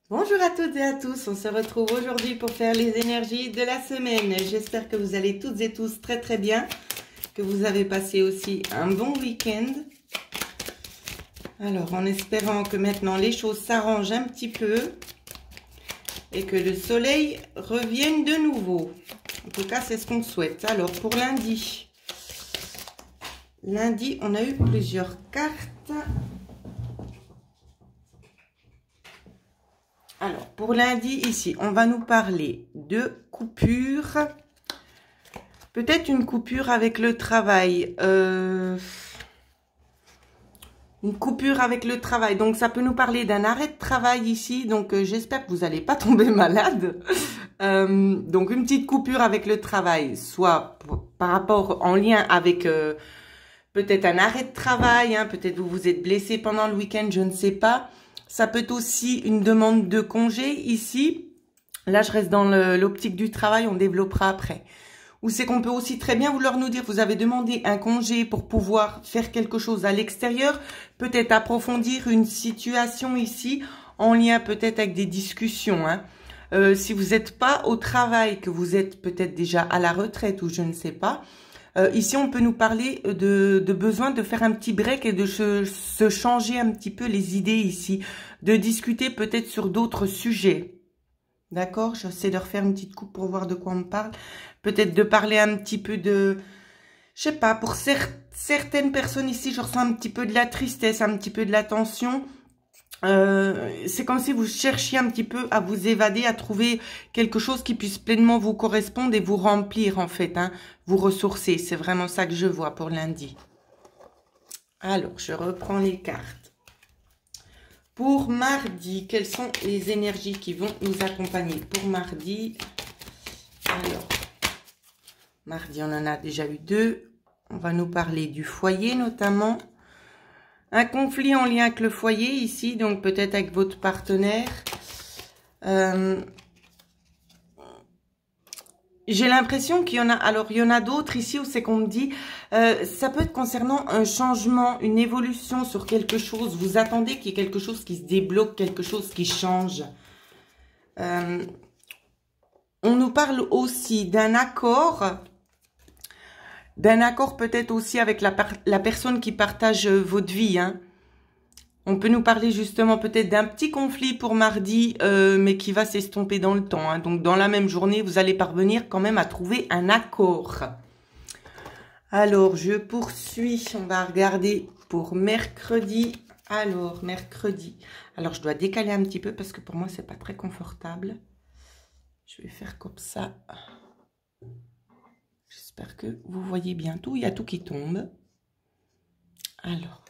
Bonjour à toutes et à tous, on se retrouve aujourd'hui pour faire les énergies de la semaine. J'espère que vous allez toutes et tous très très bien, que vous avez passé aussi un bon week-end. Alors en espérant que maintenant les choses s'arrangent un petit peu et que le soleil revienne de nouveau. En tout cas c'est ce qu'on souhaite. Alors pour lundi, on a eu plusieurs cartes. Alors, pour lundi, ici, on va nous parler de coupure. Peut-être une coupure avec le travail. Une coupure avec le travail. Donc, ça peut nous parler d'un arrêt de travail ici. Donc, j'espère que vous n'allez pas tomber malade. Donc, une petite coupure avec le travail. Soit par rapport, en lien avec peut-être un arrêt de travail. Hein, peut-être vous vous êtes blessé pendant le week-end, je ne sais pas. Ça peut être aussi une demande de congé ici. Là, je reste dans l'optique du travail, on développera après. Ou c'est qu'on peut aussi très bien vouloir nous dire, vous avez demandé un congé pour pouvoir faire quelque chose à l'extérieur, peut-être approfondir une situation ici, en lien peut-être avec des discussions. Hein. Si vous n'êtes pas au travail, que vous êtes peut-être déjà à la retraite ou je ne sais pas, ici, on peut nous parler de besoin de faire un petit break et de se changer un petit peu les idées ici, de discuter peut-être sur d'autres sujets. D'accord? J'essaie de refaire une petite coupe pour voir de quoi on me parle. Peut-être de parler un petit peu de... Je sais pas, pour certaines personnes ici, je ressens un petit peu de la tristesse, un petit peu de la tension. C'est comme si vous cherchiez un petit peu à vous évader, à trouver quelque chose qui puisse pleinement vous correspondre et vous remplir en fait, hein, vous ressourcer. C'est vraiment ça que je vois pour lundi. Alors, je reprends les cartes. Pour mardi, quelles sont les énergies qui vont nous accompagner pour mardi? Alors, mardi, on en a déjà eu deux. On va nous parler du foyer notamment. Un conflit en lien avec le foyer ici, donc peut-être avec votre partenaire. J'ai l'impression qu'il y en a, alors il y en a d'autres ici où c'est qu'on me dit, ça peut être concernant un changement, une évolution sur quelque chose. Vous attendez qu'il y ait quelque chose qui se débloque, quelque chose qui change. On nous parle aussi d'un accord peut-être aussi avec la personne qui partage votre vie. Hein. On peut nous parler justement peut-être d'un petit conflit pour mardi, mais qui va s'estomper dans le temps. Hein. Donc, dans la même journée, vous allez parvenir quand même à trouver un accord. Alors, je poursuis. On va regarder pour mercredi. Alors, mercredi. Alors, je dois décaler un petit peu parce que pour moi, c'est pas très confortable. Je vais faire comme ça. J'espère que vous voyez bien tout. Il y a tout qui tombe. Alors.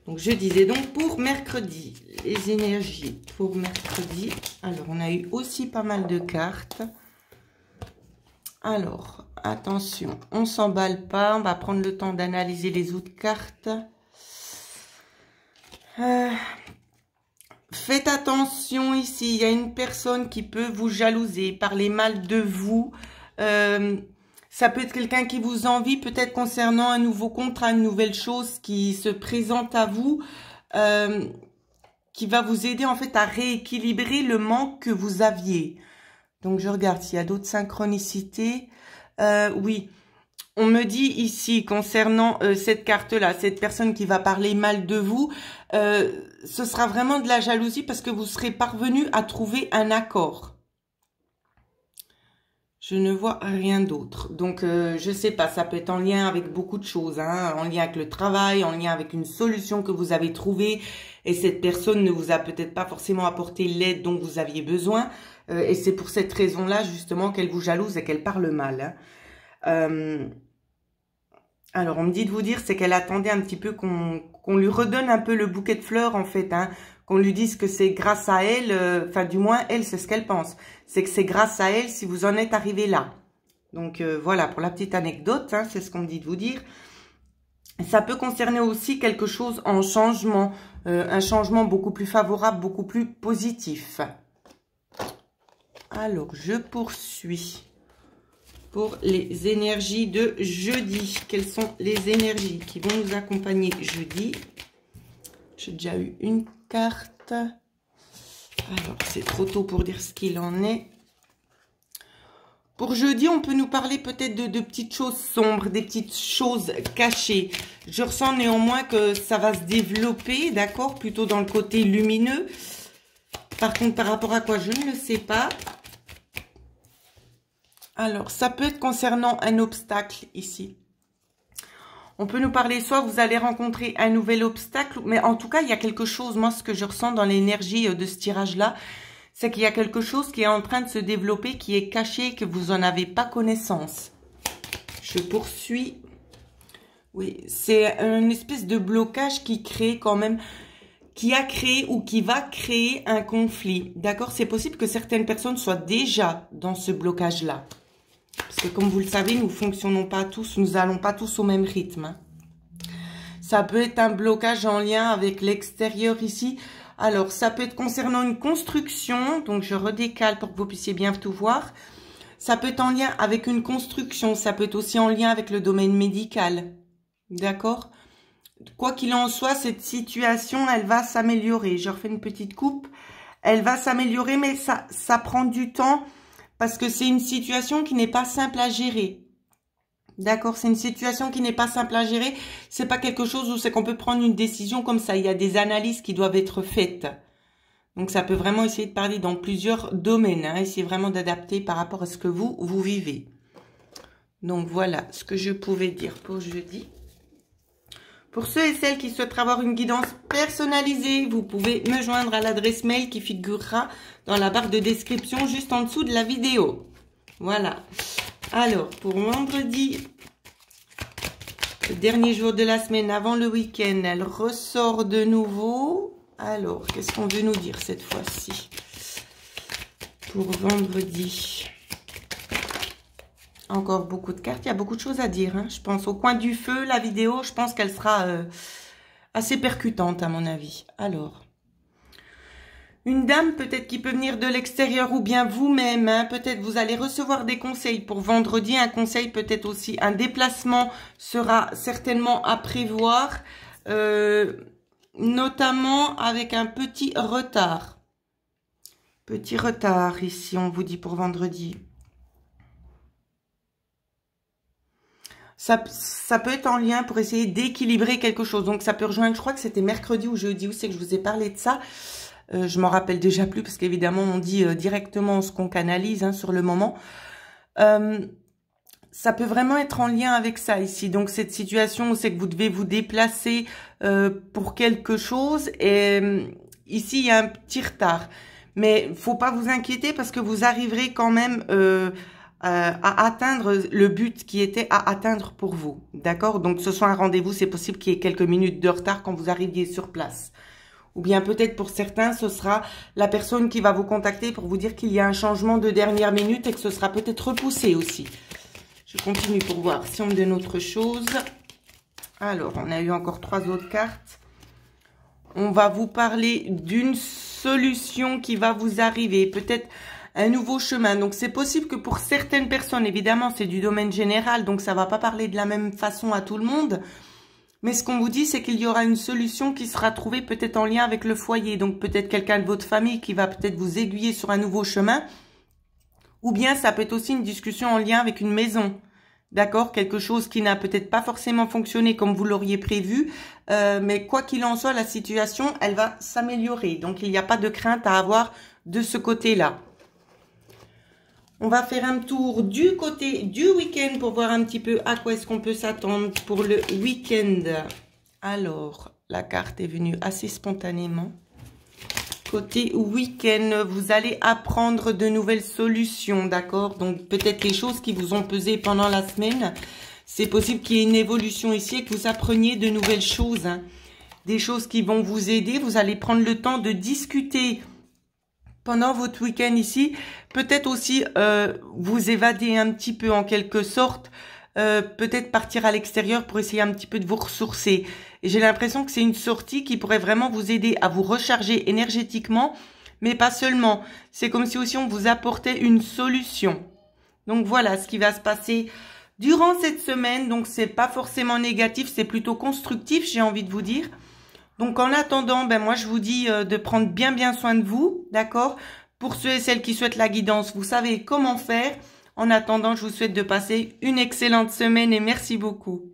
Donc, je disais donc pour mercredi, les énergies pour mercredi. Alors, on a eu aussi pas mal de cartes. Alors, attention, on ne s'emballe pas. On va prendre le temps d'analyser les autres cartes. Faites attention ici. Il y a une personne qui peut vous jalouser, parler mal de vous. Ça peut être quelqu'un qui vous envie, peut-être concernant un nouveau contrat, une nouvelle chose qui se présente à vous, qui va vous aider en fait à rééquilibrer le manque que vous aviez. Donc, je regarde s'il y a d'autres synchronicités. Oui, on me dit ici concernant cette carte-là, cette personne qui va parler mal de vous, ce sera vraiment de la jalousie parce que vous serez parvenu à trouver un accord. Je ne vois rien d'autre. Donc, je sais pas, ça peut être en lien avec beaucoup de choses, hein, en lien avec le travail, en lien avec une solution que vous avez trouvée et cette personne ne vous a peut-être pas forcément apporté l'aide dont vous aviez besoin. Et c'est pour cette raison-là, justement, qu'elle vous jalouse et qu'elle parle mal. Hein. Alors, on me dit de vous dire, c'est qu'elle attendait un petit peu qu'on lui redonne un peu le bouquet de fleurs, en fait, hein. Qu'on lui dise que c'est grâce à elle, enfin du moins elle c'est ce qu'elle pense, c'est que c'est grâce à elle si vous en êtes arrivé là. Donc voilà pour la petite anecdote, hein, c'est ce qu'on me dit de vous dire. Ça peut concerner aussi quelque chose en changement, un changement beaucoup plus favorable, beaucoup plus positif. Alors je poursuis pour les énergies de jeudi. Quelles sont les énergies qui vont nous accompagner jeudi? J'ai déjà eu une carte. Alors, c'est trop tôt pour dire ce qu'il en est. Pour jeudi, on peut nous parler peut-être de petites choses sombres, des petites choses cachées. Je ressens néanmoins que ça va se développer, d'accord, plutôt dans le côté lumineux. Par contre, par rapport à quoi, je ne le sais pas. Alors, ça peut être concernant un obstacle ici. On peut nous parler, soit vous allez rencontrer un nouvel obstacle, mais en tout cas, il y a quelque chose, moi, ce que je ressens dans l'énergie de ce tirage-là, c'est qu'il y a quelque chose qui est en train de se développer, qui est caché, que vous n'en avez pas connaissance. Je poursuis. Oui, c'est une espèce de blocage qui crée quand même, qui a créé ou qui va créer un conflit. D'accord? C'est possible que certaines personnes soient déjà dans ce blocage-là. Parce que comme vous le savez, nous ne fonctionnons pas tous, nous n'allons pas tous au même rythme. Hein. Ça peut être un blocage en lien avec l'extérieur ici. Alors, ça peut être concernant une construction. Donc, je redécale pour que vous puissiez bien tout voir. Ça peut être en lien avec une construction. Ça peut être aussi en lien avec le domaine médical. D'accord? Quoi qu'il en soit, cette situation, elle va s'améliorer. Je refais une petite coupe. Elle va s'améliorer, mais ça prend du temps parce que c'est une situation qui n'est pas simple à gérer. D'accord, c'est une situation qui n'est pas simple à gérer. C'est pas quelque chose où c'est qu'on peut prendre une décision comme ça. Il y a des analyses qui doivent être faites. Donc, ça peut vraiment essayer de parler dans plusieurs domaines. Hein, essayer vraiment d'adapter par rapport à ce que vous vivez. Donc, voilà ce que je pouvais dire pour jeudi. Pour ceux et celles qui souhaitent avoir une guidance personnalisée, vous pouvez me joindre à l'adresse mail qui figurera dans la barre de description juste en dessous de la vidéo. Voilà. Alors, pour vendredi, le dernier jour de la semaine avant le week-end, elle ressort de nouveau. Alors, qu'est-ce qu'on veut nous dire cette fois-ci? Pour vendredi. Encore beaucoup de cartes, il y a beaucoup de choses à dire. Hein. Je pense au coin du feu, la vidéo, je pense qu'elle sera assez percutante à mon avis. Alors, une dame peut-être qui peut venir de l'extérieur ou bien vous-même. Hein, peut-être vous allez recevoir des conseils pour vendredi. Un conseil peut-être aussi, un déplacement sera certainement à prévoir. Notamment avec un petit retard. Petit retard ici, on vous dit pour vendredi. Ça peut être en lien pour essayer d'équilibrer quelque chose. Donc, ça peut rejoindre, je crois que c'était mercredi ou jeudi où c'est que je vous ai parlé de ça. Je m'en rappelle déjà plus parce qu'évidemment, on dit directement ce qu'on canalise hein, sur le moment. Ça peut vraiment être en lien avec ça ici. Donc, cette situation où c'est que vous devez vous déplacer pour quelque chose. Et ici, il y a un petit retard. Mais faut pas vous inquiéter parce que vous arriverez quand même à atteindre le but qui était à atteindre pour vous. D'accord? Donc, ce soit un rendez-vous, c'est possible qu'il y ait quelques minutes de retard quand vous arriviez sur place. Ou bien peut-être pour certains, ce sera la personne qui va vous contacter pour vous dire qu'il y a un changement de dernière minute et que ce sera peut-être repoussé aussi. Je continue pour voir si on me donne autre chose. Alors, on a eu encore 3 autres cartes. On va vous parler d'une solution qui va vous arriver. Peut-être un nouveau chemin. Donc, c'est possible que pour certaines personnes, évidemment, c'est du domaine général. Donc, ça va pas parler de la même façon à tout le monde. Mais ce qu'on vous dit, c'est qu'il y aura une solution qui sera trouvée peut-être en lien avec le foyer. Donc, peut-être quelqu'un de votre famille qui va peut-être vous aiguiller sur un nouveau chemin. Ou bien, ça peut être aussi une discussion en lien avec une maison. D'accord? Quelque chose qui n'a peut-être pas forcément fonctionné comme vous l'auriez prévu. Mais quoi qu'il en soit, la situation, elle va s'améliorer. Donc, il n'y a pas de crainte à avoir de ce côté-là. On va faire un tour du côté du week-end pour voir un petit peu à quoi est-ce qu'on peut s'attendre pour le week-end. Alors, la carte est venue assez spontanément. Côté week-end, vous allez apprendre de nouvelles solutions, d'accord? Donc, peut-être les choses qui vous ont pesé pendant la semaine. C'est possible qu'il y ait une évolution ici et que vous appreniez de nouvelles choses. Hein. Des choses qui vont vous aider. Vous allez prendre le temps de discuter pendant votre week-end ici, peut-être aussi vous évader un petit peu en quelque sorte, peut-être partir à l'extérieur pour essayer un petit peu de vous ressourcer. Et j'ai l'impression que c'est une sortie qui pourrait vraiment vous aider à vous recharger énergétiquement, mais pas seulement. C'est comme si aussi on vous apportait une solution. Donc voilà ce qui va se passer durant cette semaine. Donc c'est pas forcément négatif, c'est plutôt constructif, j'ai envie de vous dire. Donc en attendant, ben moi je vous dis de prendre bien soin de vous, d'accord? Pour ceux et celles qui souhaitent la guidance, vous savez comment faire. En attendant, je vous souhaite de passer une excellente semaine et merci beaucoup.